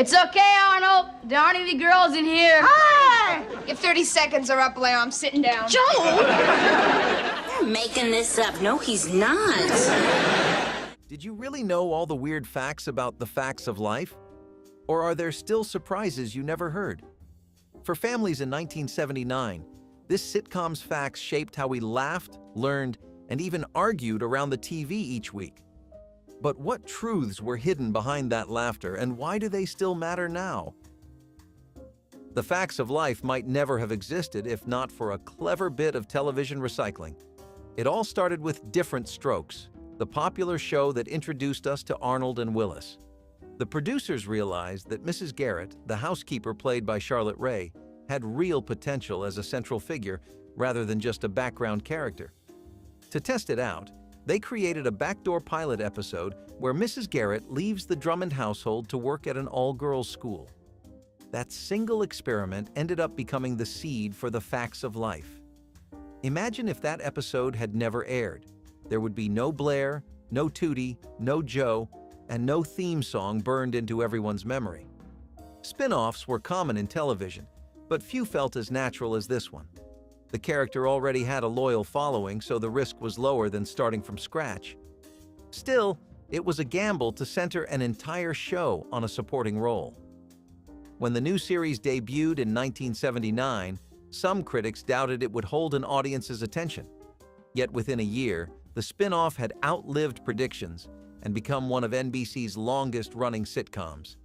It's okay, Arnold. There aren't any girls in here. Hi! Your 30 seconds are up, Leo. I'm sitting down. Joe! You're making this up. No, he's not. Did you really know all the weird facts about the facts of life? Or are there still surprises you never heard? For families in 1979, this sitcom's facts shaped how we laughed, learned, and even argued around the TV each week. But what truths were hidden behind that laughter, and why do they still matter now? The facts of life might never have existed if not for a clever bit of television recycling. It all started with Different Strokes, the popular show that introduced us to Arnold and Willis. The producers realized that Mrs. Garrett, the housekeeper played by Charlotte Rae, had real potential as a central figure rather than just a background character. To test it out, they created a backdoor pilot episode where Mrs. Garrett leaves the Drummond household to work at an all-girls school. That single experiment ended up becoming the seed for the facts of life. Imagine if that episode had never aired. There would be no Blair, no Tootie, no Joe, and no theme song burned into everyone's memory. Spin-offs were common in television, but few felt as natural as this one. The character already had a loyal following, so the risk was lower than starting from scratch. Still, it was a gamble to center an entire show on a supporting role. When the new series debuted in 1979, some critics doubted it would hold an audience's attention. Yet within a year, the spin-off had outlived predictions and become one of NBC's longest-running sitcoms.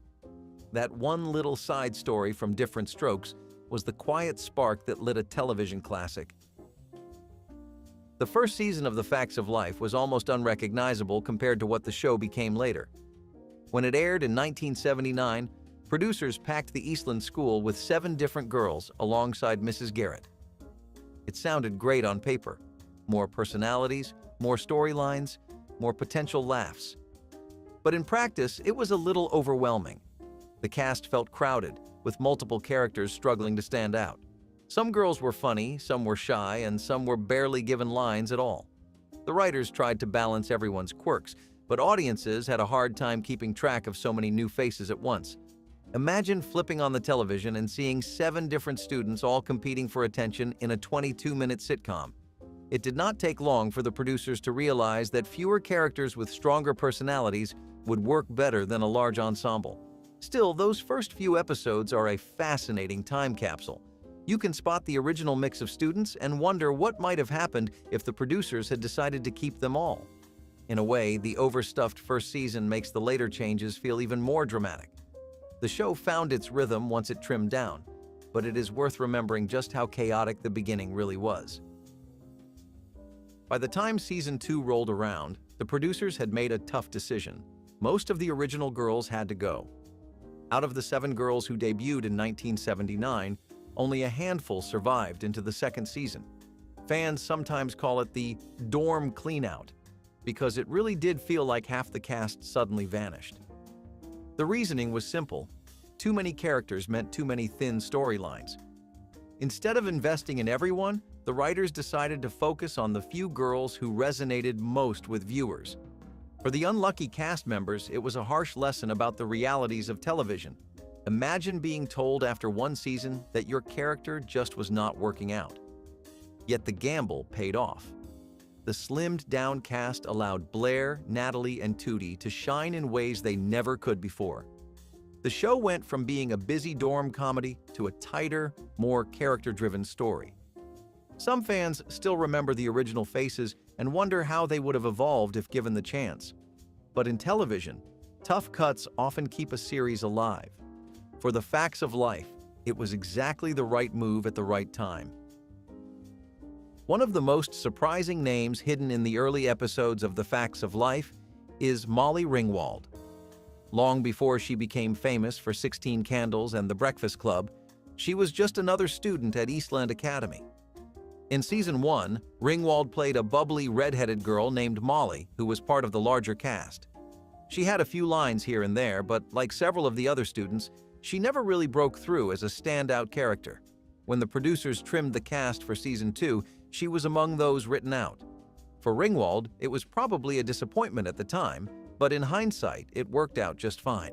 That one little side story from Different Strokes was the quiet spark that lit a television classic. The first season of The Facts of Life was almost unrecognizable compared to what the show became later. When it aired in 1979, producers packed the Eastland School with 7 different girls alongside Mrs. Garrett. It sounded great on paper. More personalities, more storylines, more potential laughs. But in practice, it was a little overwhelming. The cast felt crowded, with multiple characters struggling to stand out. Some girls were funny, some were shy, and some were barely given lines at all. The writers tried to balance everyone's quirks, but audiences had a hard time keeping track of so many new faces at once. Imagine flipping on the television and seeing 7 different students all competing for attention in a 22-minute sitcom. It did not take long for the producers to realize that fewer characters with stronger personalities would work better than a large ensemble. Still, those first few episodes are a fascinating time capsule. You can spot the original mix of students and wonder what might have happened if the producers had decided to keep them all. In a way, the overstuffed first season makes the later changes feel even more dramatic. The show found its rhythm once it trimmed down, but it is worth remembering just how chaotic the beginning really was. By the time season 2 rolled around, the producers had made a tough decision. Most of the original girls had to go. Out of the 7 girls who debuted in 1979, only a handful survived into the second season. Fans sometimes call it the dorm cleanout, because it really did feel like half the cast suddenly vanished. The reasoning was simple. Too many characters meant too many thin storylines. Instead of investing in everyone, the writers decided to focus on the few girls who resonated most with viewers. For the unlucky cast members, it was a harsh lesson about the realities of television. Imagine being told after one season that your character just was not working out. Yet the gamble paid off. The slimmed-down cast allowed Blair, Natalie, and Tootie to shine in ways they never could before. The show went from being a busy dorm comedy to a tighter, more character-driven story. Some fans still remember the original faces and wonder how they would have evolved if given the chance. But in television, tough cuts often keep a series alive. For The Facts of Life, it was exactly the right move at the right time. One of the most surprising names hidden in the early episodes of The Facts of Life is Molly Ringwald. Long before she became famous for 16 Candles and The Breakfast Club, she was just another student at Eastland Academy. In Season 1, Ringwald played a bubbly red-headed girl named Molly, who was part of the larger cast. She had a few lines here and there, but like several of the other students, she never really broke through as a standout character. When the producers trimmed the cast for Season 2, she was among those written out. For Ringwald, it was probably a disappointment at the time, but in hindsight, it worked out just fine.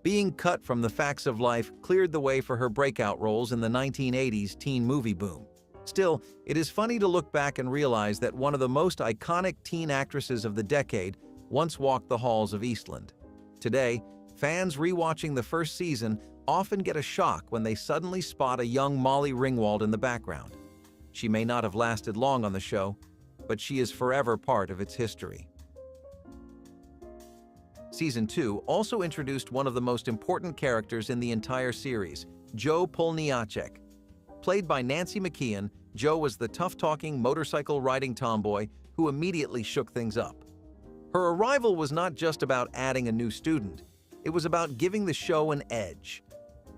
Being cut from The Facts of Life cleared the way for her breakout roles in the 1980s teen movie boom. Still, it is funny to look back and realize that one of the most iconic teen actresses of the decade once walked the halls of Eastland. Today, fans rewatching the first season often get a shock when they suddenly spot a young Molly Ringwald in the background. She may not have lasted long on the show, but she is forever part of its history. Season 2 also introduced one of the most important characters in the entire series, Joe Polniacek. Played by Nancy McKeon, Joe was the tough-talking, motorcycle-riding tomboy who immediately shook things up. Her arrival was not just about adding a new student, it was about giving the show an edge.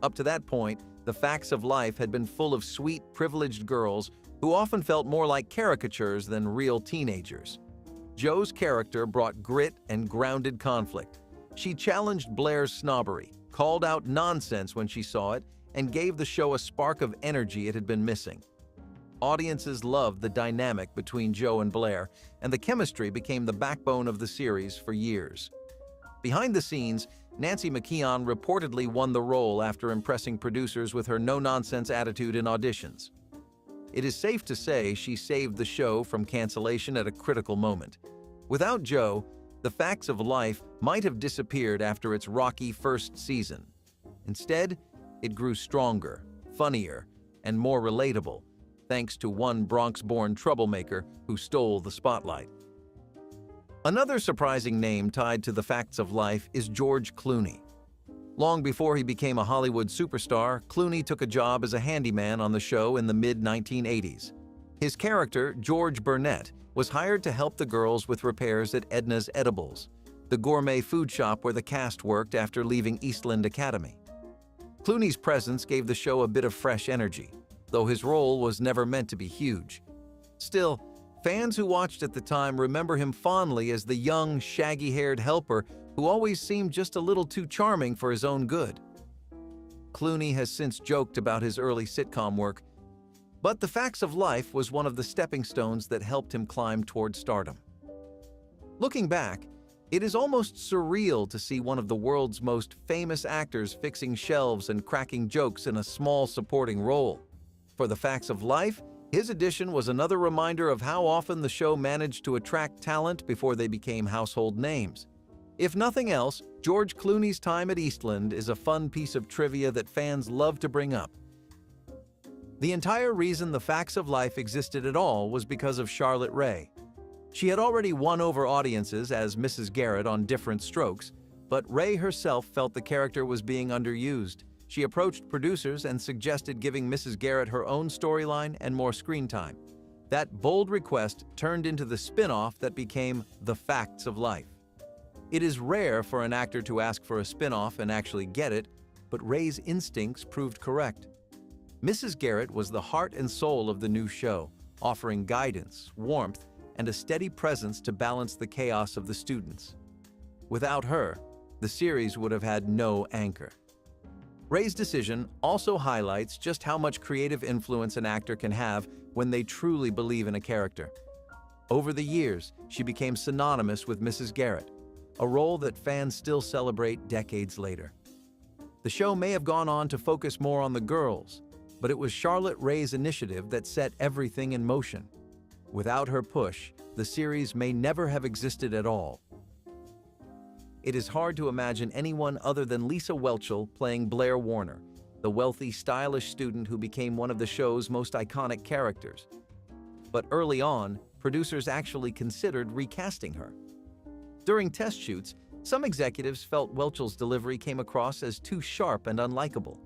Up to that point, The Facts of Life had been full of sweet, privileged girls who often felt more like caricatures than real teenagers. Joe's character brought grit and grounded conflict. She challenged Blair's snobbery, called out nonsense when she saw it, and gave the show a spark of energy it had been missing. Audiences loved the dynamic between Joe and Blair, and the chemistry became the backbone of the series for years. Behind the scenes, Nancy McKeon reportedly won the role after impressing producers with her no-nonsense attitude in auditions. It is safe to say she saved the show from cancellation at a critical moment. Without Joe, The Facts of Life might have disappeared after its rocky first season. Instead, it grew stronger, funnier, and more relatable, thanks to one Bronx-born troublemaker who stole the spotlight. Another surprising name tied to The Facts of Life is George Clooney. Long before he became a Hollywood superstar, Clooney took a job as a handyman on the show in the mid-1980s. His character, George Burnett, was hired to help the girls with repairs at Edna's Edibles, the gourmet food shop where the cast worked after leaving Eastland Academy. Clooney's presence gave the show a bit of fresh energy, though his role was never meant to be huge. Still, fans who watched at the time remember him fondly as the young, shaggy-haired helper who always seemed just a little too charming for his own good. Clooney has since joked about his early sitcom work, but The Facts of Life was one of the stepping stones that helped him climb toward stardom. Looking back, it is almost surreal to see one of the world's most famous actors fixing shelves and cracking jokes in a small supporting role. For The Facts of Life, his addition was another reminder of how often the show managed to attract talent before they became household names. If nothing else, George Clooney's time at Eastland is a fun piece of trivia that fans love to bring up. The entire reason The Facts of Life existed at all was because of Charlotte Rae. She had already won over audiences as Mrs. Garrett on Different Strokes, but Rae herself felt the character was being underused. She approached producers and suggested giving Mrs. Garrett her own storyline and more screen time. That bold request turned into the spin-off that became The Facts of Life. It is rare for an actor to ask for a spin-off and actually get it, but Rae's instincts proved correct. Mrs. Garrett was the heart and soul of the new show, offering guidance, warmth, and a steady presence to balance the chaos of the students. Without her, the series would have had no anchor. Rae's decision also highlights just how much creative influence an actor can have when they truly believe in a character. Over the years, she became synonymous with Mrs. Garrett, a role that fans still celebrate decades later. The show may have gone on to focus more on the girls, but it was Charlotte Rae's initiative that set everything in motion. Without her push, the series may never have existed at all. It is hard to imagine anyone other than Lisa Whelchel playing Blair Warner, the wealthy, stylish student who became one of the show's most iconic characters. But early on, producers actually considered recasting her. During test shoots, some executives felt Whelchel's delivery came across as too sharp and unlikable.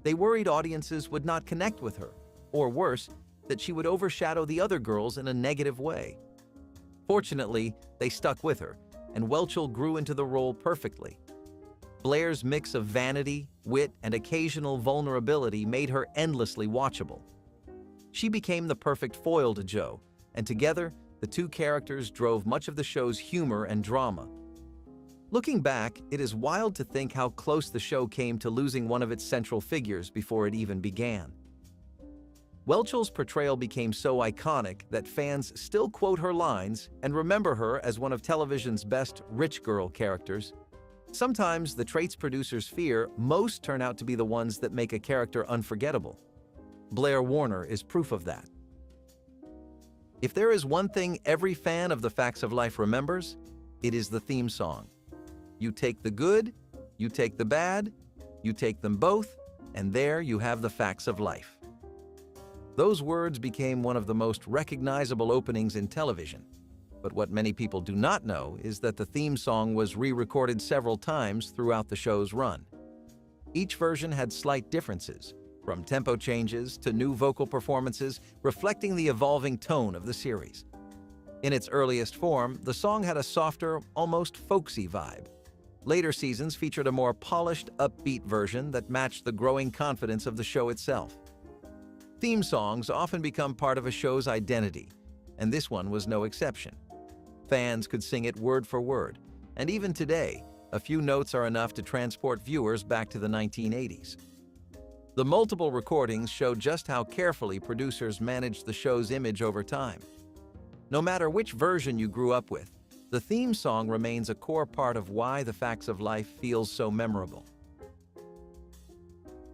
They worried audiences would not connect with her, or worse, that she would overshadow the other girls in a negative way. Fortunately, they stuck with her, and Whelchel grew into the role perfectly. Blair's mix of vanity, wit, and occasional vulnerability made her endlessly watchable. She became the perfect foil to Joe, and together, the two characters drove much of the show's humor and drama. Looking back, it is wild to think how close the show came to losing one of its central figures before it even began. Whelchel's portrayal became so iconic that fans still quote her lines and remember her as one of television's best rich girl characters. Sometimes the traits producers fear most turn out to be the ones that make a character unforgettable. Blair Warner is proof of that. If there is one thing every fan of The Facts of Life remembers, it is the theme song. You take the good, you take the bad, you take them both, and there you have the facts of life. Those words became one of the most recognizable openings in television. But what many people do not know is that the theme song was re-recorded several times throughout the show's run. Each version had slight differences, from tempo changes to new vocal performances, reflecting the evolving tone of the series. In its earliest form, the song had a softer, almost folksy vibe. Later seasons featured a more polished, upbeat version that matched the growing confidence of the show itself. Theme songs often become part of a show's identity, and this one was no exception. Fans could sing it word for word, and even today, a few notes are enough to transport viewers back to the 1980s. The multiple recordings show just how carefully producers managed the show's image over time. No matter which version you grew up with, the theme song remains a core part of why The Facts of Life feels so memorable.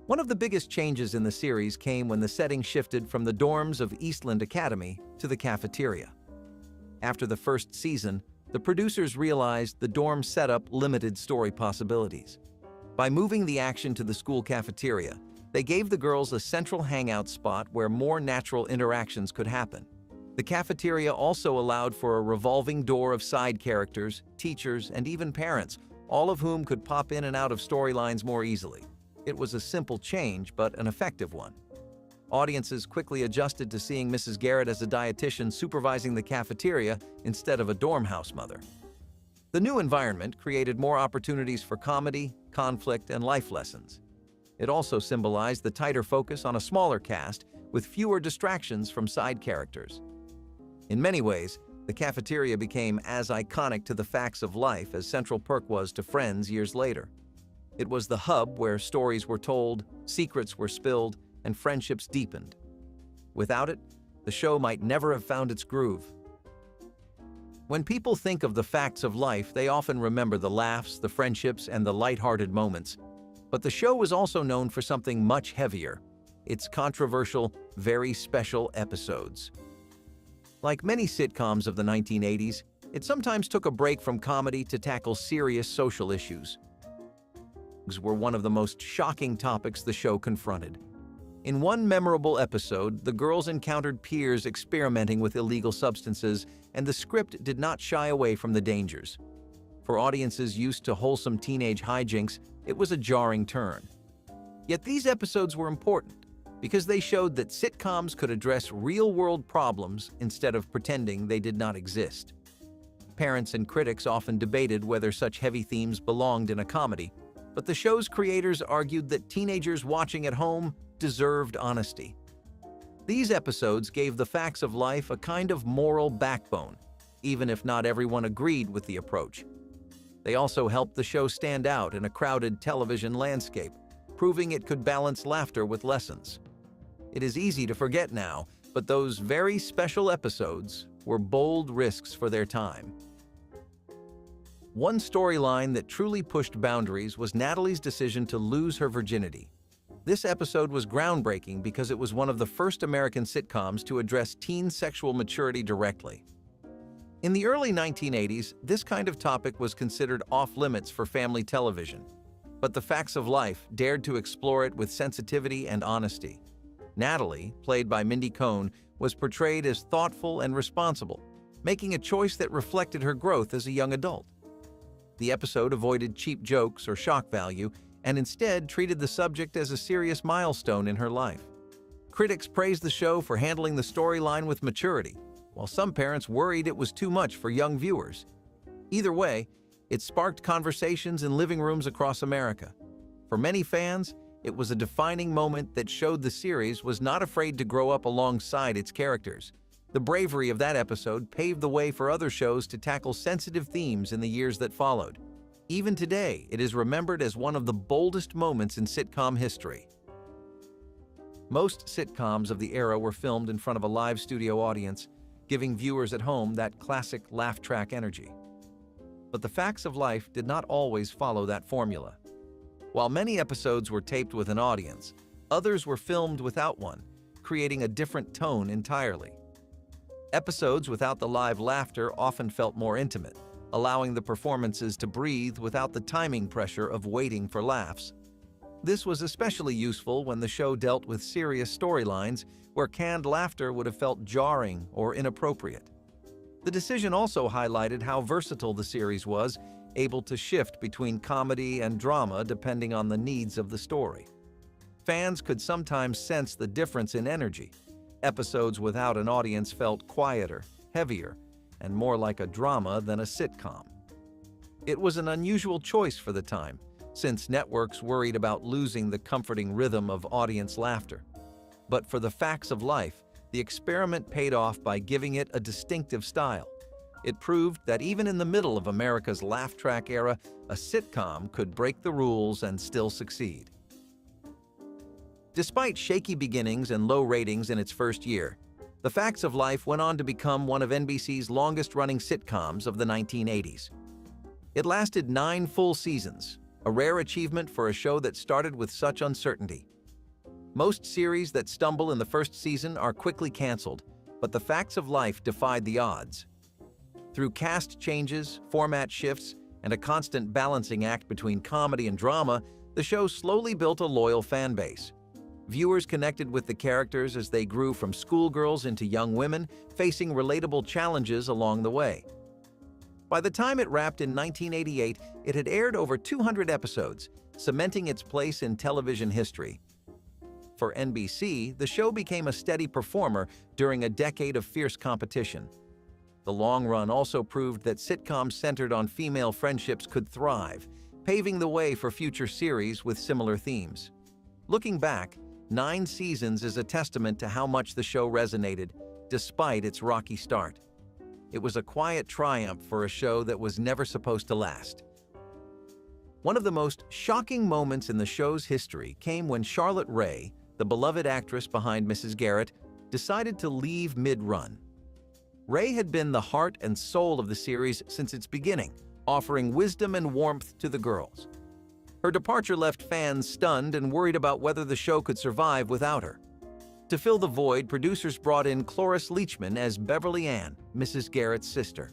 One of the biggest changes in the series came when the setting shifted from the dorms of Eastland Academy to the cafeteria. After the first season, the producers realized the dorm setup limited story possibilities. By moving the action to the school cafeteria, they gave the girls a central hangout spot where more natural interactions could happen. The cafeteria also allowed for a revolving door of side characters, teachers, and even parents, all of whom could pop in and out of storylines more easily. It was a simple change, but an effective one. Audiences quickly adjusted to seeing Mrs. Garrett as a dietitian supervising the cafeteria instead of a dorm house mother. The new environment created more opportunities for comedy, conflict, and life lessons. It also symbolized the tighter focus on a smaller cast with fewer distractions from side characters. In many ways, the cafeteria became as iconic to The Facts of Life as Central Perk was to Friends years later. It was the hub where stories were told, secrets were spilled, and friendships deepened. Without it, the show might never have found its groove. When people think of The Facts of Life, they often remember the laughs, the friendships, and the lighthearted moments. But the show was also known for something much heavier: its controversial, very special episodes. Like many sitcoms of the 1980s, it sometimes took a break from comedy to tackle serious social issues. Were one of the most shocking topics the show confronted. In one memorable episode, the girls encountered peers experimenting with illegal substances, and the script did not shy away from the dangers. For audiences used to wholesome teenage hijinks, it was a jarring turn. Yet these episodes were important because they showed that sitcoms could address real-world problems instead of pretending they did not exist. Parents and critics often debated whether such heavy themes belonged in a comedy, but the show's creators argued that teenagers watching at home deserved honesty. These episodes gave The Facts of Life a kind of moral backbone, even if not everyone agreed with the approach. They also helped the show stand out in a crowded television landscape, proving it could balance laughter with lessons. It is easy to forget now, but those very special episodes were bold risks for their time. One storyline that truly pushed boundaries was Natalie's decision to lose her virginity. This episode was groundbreaking because it was one of the first American sitcoms to address teen sexual maturity directly. In the early 1980s, this kind of topic was considered off-limits for family television, but The Facts of Life dared to explore it with sensitivity and honesty. Natalie, played by Mindy Cohn, was portrayed as thoughtful and responsible, making a choice that reflected her growth as a young adult. The episode avoided cheap jokes or shock value and instead treated the subject as a serious milestone in her life. Critics praised the show for handling the storyline with maturity, while some parents worried it was too much for young viewers. Either way, it sparked conversations in living rooms across America. For many fans, it was a defining moment that showed the series was not afraid to grow up alongside its characters. The bravery of that episode paved the way for other shows to tackle sensitive themes in the years that followed. Even today, it is remembered as one of the boldest moments in sitcom history. Most sitcoms of the era were filmed in front of a live studio audience, giving viewers at home that classic laugh track energy. But the facts of life did not always follow that formula. While many episodes were taped with an audience, others were filmed without one, creating a different tone entirely. Episodes without the live laughter often felt more intimate, allowing the performances to breathe without the timing pressure of waiting for laughs. This was especially useful when the show dealt with serious storylines where canned laughter would have felt jarring or inappropriate. The decision also highlighted how versatile the series was, able to shift between comedy and drama depending on the needs of the story. Fans could sometimes sense the difference in energy. Episodes without an audience felt quieter, heavier, and more like a drama than a sitcom. It was an unusual choice for the time, since networks worried about losing the comforting rhythm of audience laughter. But for the facts of life, the experiment paid off by giving it a distinctive style. It proved that even in the middle of America's laugh track era, a sitcom could break the rules and still succeed. Despite shaky beginnings and low ratings in its first year, The Facts of Life went on to become one of NBC's longest-running sitcoms of the 1980s. It lasted 9 full seasons, a rare achievement for a show that started with such uncertainty. Most series that stumble in the first season are quickly canceled, but The Facts of Life defied the odds. Through cast changes, format shifts, and a constant balancing act between comedy and drama, the show slowly built a loyal fan base. Viewers connected with the characters as they grew from schoolgirls into young women, facing relatable challenges along the way. By the time it wrapped in 1988, it had aired over 200 episodes, cementing its place in television history. For NBC, the show became a steady performer during a decade of fierce competition. The long run also proved that sitcoms centered on female friendships could thrive, paving the way for future series with similar themes. Looking back, 9 seasons is a testament to how much the show resonated, despite its rocky start. It was a quiet triumph for a show that was never supposed to last. One of the most shocking moments in the show's history came when Charlotte Rae, the beloved actress behind Mrs. Garrett, decided to leave mid-run. Rae had been the heart and soul of the series since its beginning, offering wisdom and warmth to the girls. Her departure left fans stunned and worried about whether the show could survive without her. To fill the void, producers brought in Cloris Leachman as Beverly Ann, Mrs. Garrett's sister.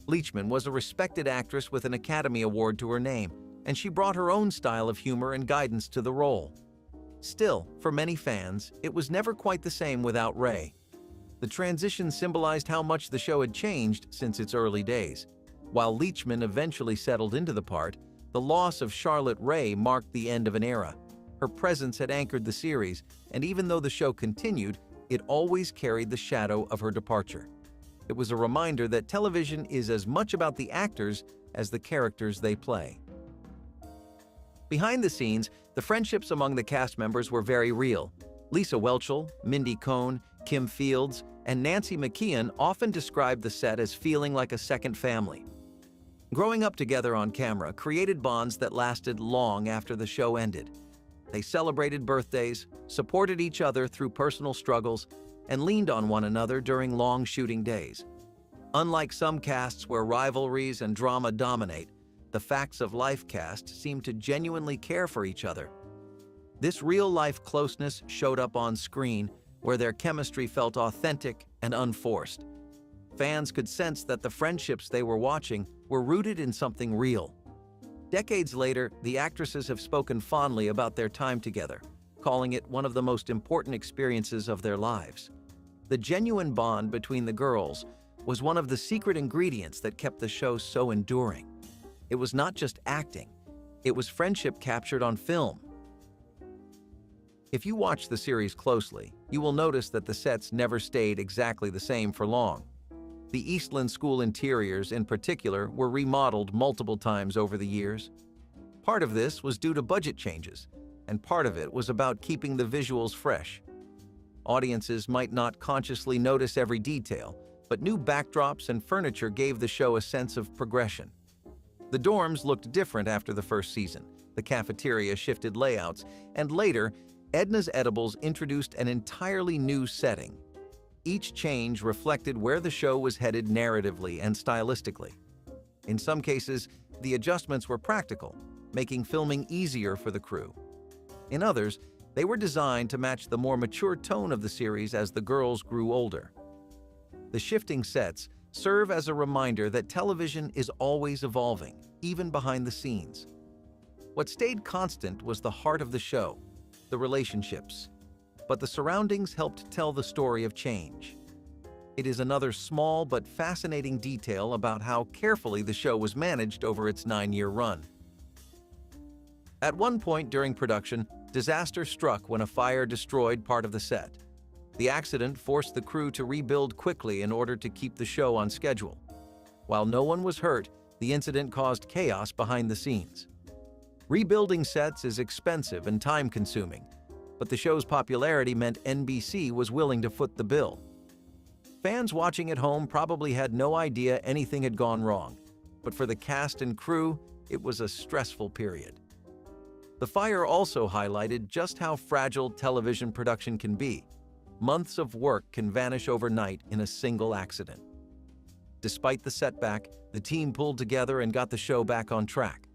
Leachman was a respected actress with an Academy Award to her name, and she brought her own style of humor and guidance to the role. Still, for many fans, it was never quite the same without Rae. The transition symbolized how much the show had changed since its early days. While Leachman eventually settled into the part, the loss of Charlotte Rae marked the end of an era. Her presence had anchored the series, and even though the show continued, it always carried the shadow of her departure. It was a reminder that television is as much about the actors as the characters they play. Behind the scenes, the friendships among the cast members were very real. Lisa Whelchel, Mindy Cohn, Kim Fields, and Nancy McKeon often described the set as feeling like a second family. Growing up together on camera created bonds that lasted long after the show ended. They celebrated birthdays, supported each other through personal struggles, and leaned on one another during long shooting days. Unlike some casts where rivalries and drama dominate, the Facts of Life cast seemed to genuinely care for each other. This real-life closeness showed up on screen, where their chemistry felt authentic and unforced. Fans could sense that the friendships they were watching were rooted in something real. Decades later, the actresses have spoken fondly about their time together, calling it one of the most important experiences of their lives. The genuine bond between the girls was one of the secret ingredients that kept the show so enduring. It was not just acting, it was friendship captured on film. If you watch the series closely, you will notice that the sets never stayed exactly the same for long. The Eastland School interiors, in particular, were remodeled multiple times over the years. Part of this was due to budget changes, and part of it was about keeping the visuals fresh. Audiences might not consciously notice every detail, but new backdrops and furniture gave the show a sense of progression. The dorms looked different after the first season, the cafeteria shifted layouts, and later, Edna's Edibles introduced an entirely new setting. Each change reflected where the show was headed narratively and stylistically. In some cases, the adjustments were practical, making filming easier for the crew. In others, they were designed to match the more mature tone of the series as the girls grew older. The shifting sets serve as a reminder that television is always evolving, even behind the scenes. What stayed constant was the heart of the show, the relationships, but the surroundings helped tell the story of change. It is another small but fascinating detail about how carefully the show was managed over its 9-year run. At one point during production, disaster struck when a fire destroyed part of the set. The accident forced the crew to rebuild quickly in order to keep the show on schedule. While no one was hurt, the incident caused chaos behind the scenes. Rebuilding sets is expensive and time-consuming, but the show's popularity meant NBC was willing to foot the bill. Fans watching at home probably had no idea anything had gone wrong, but for the cast and crew, it was a stressful period. The fire also highlighted just how fragile television production can be. Months of work can vanish overnight in a single accident. Despite the setback, the team pulled together and got the show back on track.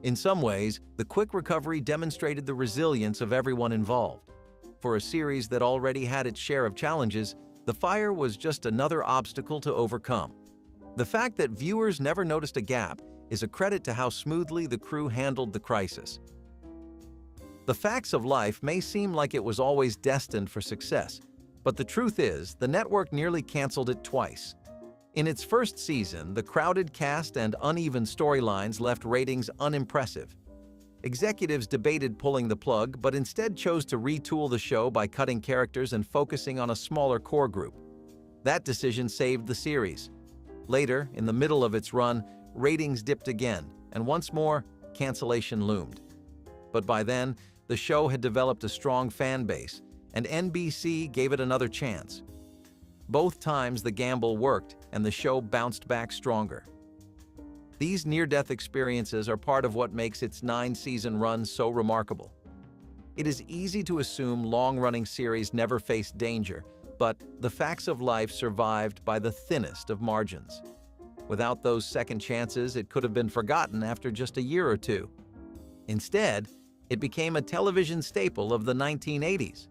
In some ways, the quick recovery demonstrated the resilience of everyone involved. For a series that already had its share of challenges, the fire was just another obstacle to overcome. The fact that viewers never noticed a gap is a credit to how smoothly the crew handled the crisis. The Facts of Life may seem like it was always destined for success, but the truth is, the network nearly canceled it twice. In its first season, the crowded cast and uneven storylines left ratings unimpressive. Executives debated pulling the plug, but instead chose to retool the show by cutting characters and focusing on a smaller core group. That decision saved the series. Later, in the middle of its run, ratings dipped again, and once more, cancellation loomed. But by then, the show had developed a strong fan base, and NBC gave it another chance. Both times the gamble worked, and the show bounced back stronger. These near-death experiences are part of what makes its 9-season run so remarkable. It is easy to assume long-running series never face danger, but The Facts of Life survived by the thinnest of margins. Without those second chances, it could have been forgotten after just a year or two. Instead, it became a television staple of the 1980s.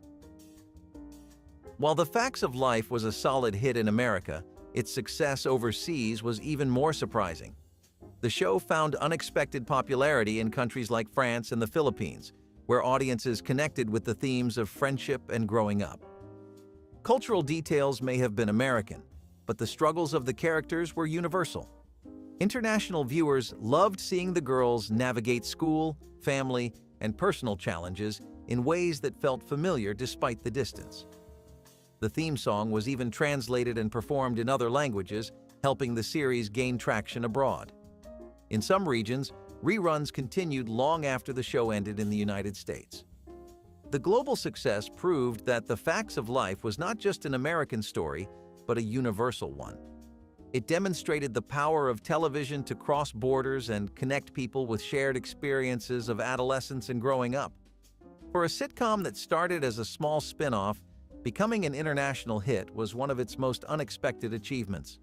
While The Facts of Life was a solid hit in America, its success overseas was even more surprising. The show found unexpected popularity in countries like France and the Philippines, where audiences connected with the themes of friendship and growing up. Cultural details may have been American, but the struggles of the characters were universal. International viewers loved seeing the girls navigate school, family, and personal challenges in ways that felt familiar despite the distance. The theme song was even translated and performed in other languages, helping the series gain traction abroad. In some regions, reruns continued long after the show ended in the United States. The global success proved that The Facts of Life was not just an American story, but a universal one. It demonstrated the power of television to cross borders and connect people with shared experiences of adolescence and growing up. For a sitcom that started as a small spin-off, becoming an international hit was one of its most unexpected achievements.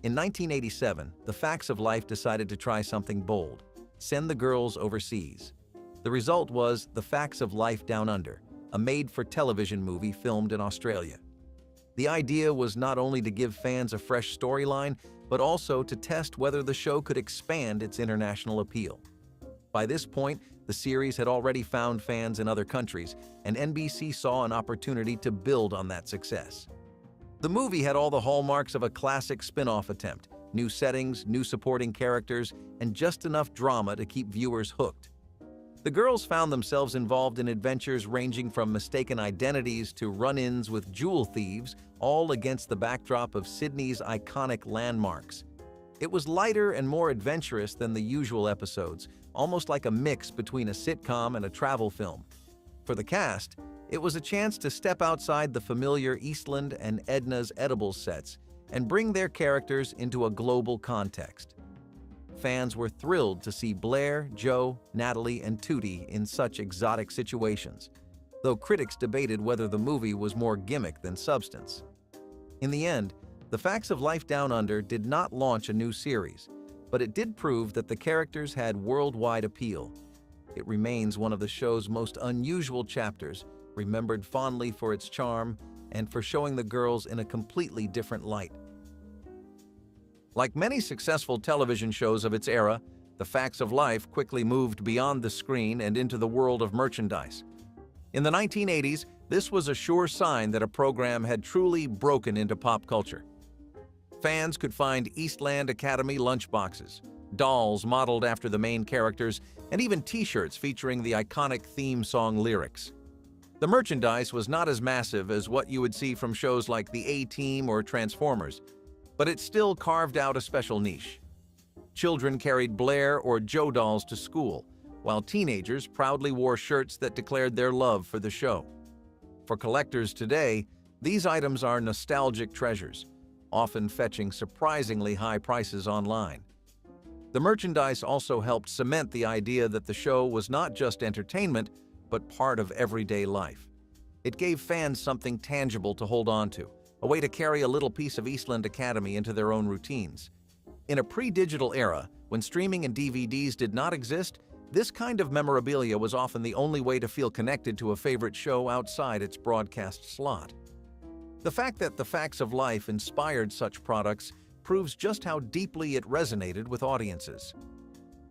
In 1987, The Facts of Life decided to try something bold: send the girls overseas. The result was The Facts of Life Down Under, a made-for-television movie filmed in Australia. The idea was not only to give fans a fresh storyline, but also to test whether the show could expand its international appeal. By this point, the series had already found fans in other countries, and NBC saw an opportunity to build on that success. The movie had all the hallmarks of a classic spin-off attempt: new settings, new supporting characters, and just enough drama to keep viewers hooked. The girls found themselves involved in adventures ranging from mistaken identities to run-ins with jewel thieves, all against the backdrop of Sydney's iconic landmarks. It was lighter and more adventurous than the usual episodes, almost like a mix between a sitcom and a travel film. For the cast, it was a chance to step outside the familiar Eastland and Edna's Edibles sets and bring their characters into a global context. Fans were thrilled to see Blair, Joe, Natalie, and Tootie in such exotic situations, though critics debated whether the movie was more gimmick than substance. In the end, The Facts of Life Down Under did not launch a new series, but it did prove that the characters had worldwide appeal. It remains one of the show's most unusual chapters, remembered fondly for its charm and for showing the girls in a completely different light. Like many successful television shows of its era, The Facts of Life quickly moved beyond the screen and into the world of merchandise. In the 1980s, this was a sure sign that a program had truly broken into pop culture. Fans could find Eastland Academy lunchboxes, dolls modeled after the main characters, and even t-shirts featuring the iconic theme song lyrics. The merchandise was not as massive as what you would see from shows like The A-Team or Transformers, but it still carved out a special niche. Children carried Blair or Joe dolls to school, while teenagers proudly wore shirts that declared their love for the show. For collectors today, these items are nostalgic treasures, often fetching surprisingly high prices online. The merchandise also helped cement the idea that the show was not just entertainment, but part of everyday life. It gave fans something tangible to hold on to, a way to carry a little piece of Eastland Academy into their own routines. In a pre-digital era, when streaming and DVDs did not exist, this kind of memorabilia was often the only way to feel connected to a favorite show outside its broadcast slot. The fact that The Facts of Life inspired such products proves just how deeply it resonated with audiences.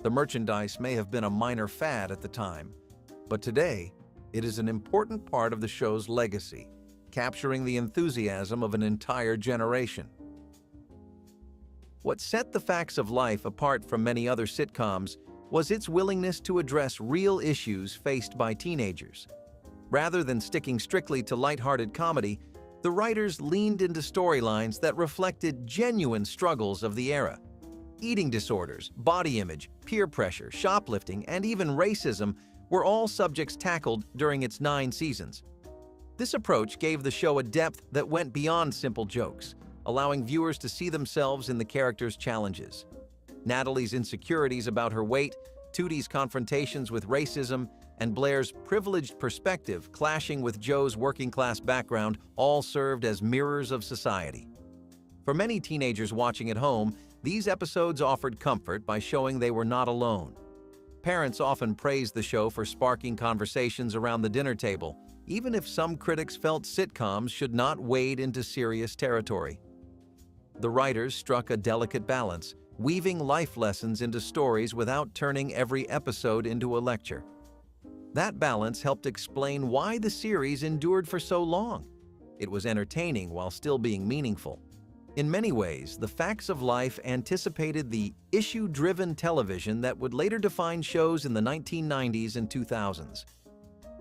The merchandise may have been a minor fad at the time, but today, it is an important part of the show's legacy, capturing the enthusiasm of an entire generation. What set The Facts of Life apart from many other sitcoms was its willingness to address real issues faced by teenagers. Rather than sticking strictly to lighthearted comedy, the writers leaned into storylines that reflected genuine struggles of the era. Eating disorders, body image, peer pressure, shoplifting, and even racism were all subjects tackled during its 9 seasons. This approach gave the show a depth that went beyond simple jokes, allowing viewers to see themselves in the characters' challenges. Natalie's insecurities about her weight, Tootie's confrontations with racism, and Blair's privileged perspective clashing with Joe's working-class background all served as mirrors of society. For many teenagers watching at home, these episodes offered comfort by showing they were not alone. Parents often praised the show for sparking conversations around the dinner table, even if some critics felt sitcoms should not wade into serious territory. The writers struck a delicate balance, weaving life lessons into stories without turning every episode into a lecture. That balance helped explain why the series endured for so long. It was entertaining while still being meaningful. In many ways, The Facts of Life anticipated the issue-driven television that would later define shows in the 1990s and 2000s.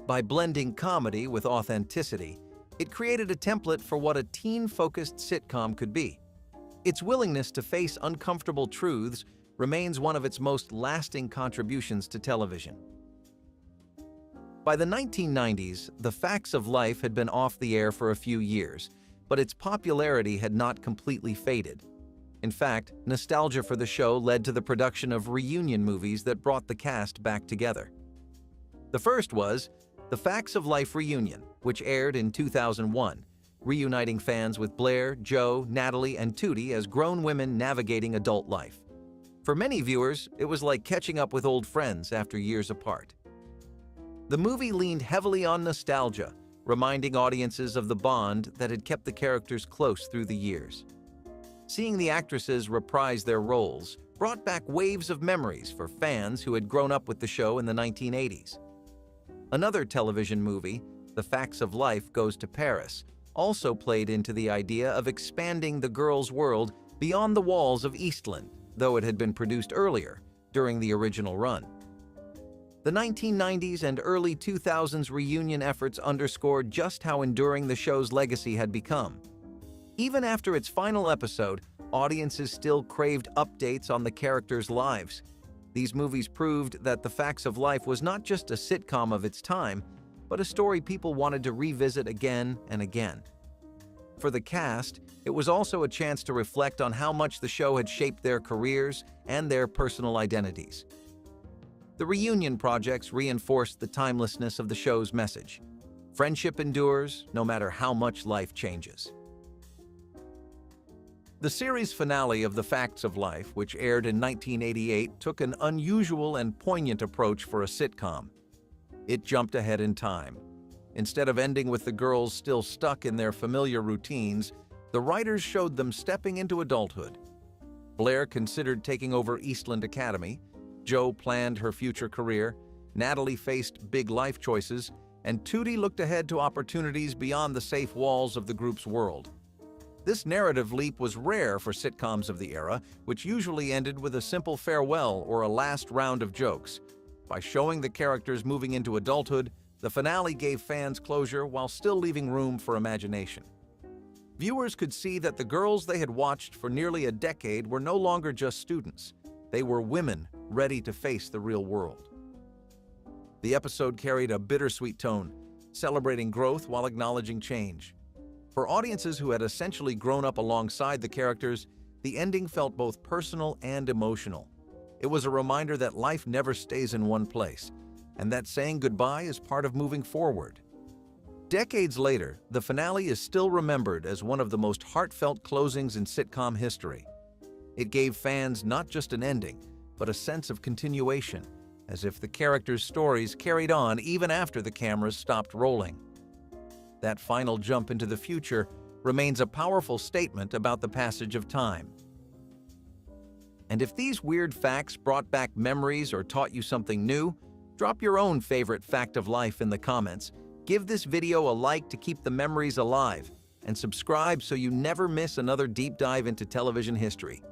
By blending comedy with authenticity, it created a template for what a teen-focused sitcom could be. Its willingness to face uncomfortable truths remains one of its most lasting contributions to television. By the 1990s, The Facts of Life had been off the air for a few years, but its popularity had not completely faded. In fact, nostalgia for the show led to the production of reunion movies that brought the cast back together. The first was The Facts of Life Reunion, which aired in 2001, reuniting fans with Blair, Joe, Natalie, and Tootie as grown women navigating adult life. For many viewers, it was like catching up with old friends after years apart. The movie leaned heavily on nostalgia, reminding audiences of the bond that had kept the characters close through the years. Seeing the actresses reprise their roles brought back waves of memories for fans who had grown up with the show in the 1980s. Another television movie, The Facts of Life Goes to Paris, also played into the idea of expanding the girls' world beyond the walls of Eastland, though it had been produced earlier, during the original run. The 1990s and early 2000s reunion efforts underscored just how enduring the show's legacy had become. Even after its final episode, audiences still craved updates on the characters' lives. These movies proved that The Facts of Life was not just a sitcom of its time, but a story people wanted to revisit again and again. For the cast, it was also a chance to reflect on how much the show had shaped their careers and their personal identities. The reunion projects reinforced the timelessness of the show's message. Friendship endures no matter how much life changes. The series finale of The Facts of Life, which aired in 1988, took an unusual and poignant approach for a sitcom. It jumped ahead in time. Instead of ending with the girls still stuck in their familiar routines, the writers showed them stepping into adulthood. Blair considered taking over Eastland Academy, Jo planned her future career, Natalie faced big life choices, and Tootie looked ahead to opportunities beyond the safe walls of the group's world. This narrative leap was rare for sitcoms of the era, which usually ended with a simple farewell or a last round of jokes. By showing the characters moving into adulthood, the finale gave fans closure while still leaving room for imagination. Viewers could see that the girls they had watched for nearly a decade were no longer just students. They were women ready to face the real world. The episode carried a bittersweet tone, celebrating growth while acknowledging change. For audiences who had essentially grown up alongside the characters, the ending felt both personal and emotional. It was a reminder that life never stays in one place, and that saying goodbye is part of moving forward. Decades later, the finale is still remembered as one of the most heartfelt closings in sitcom history. It gave fans not just an ending, but a sense of continuation, as if the characters' stories carried on even after the cameras stopped rolling. That final jump into the future remains a powerful statement about the passage of time. And if these weird facts brought back memories or taught you something new, drop your own favorite fact of life in the comments. Give this video a like to keep the memories alive, and subscribe so you never miss another deep dive into television history.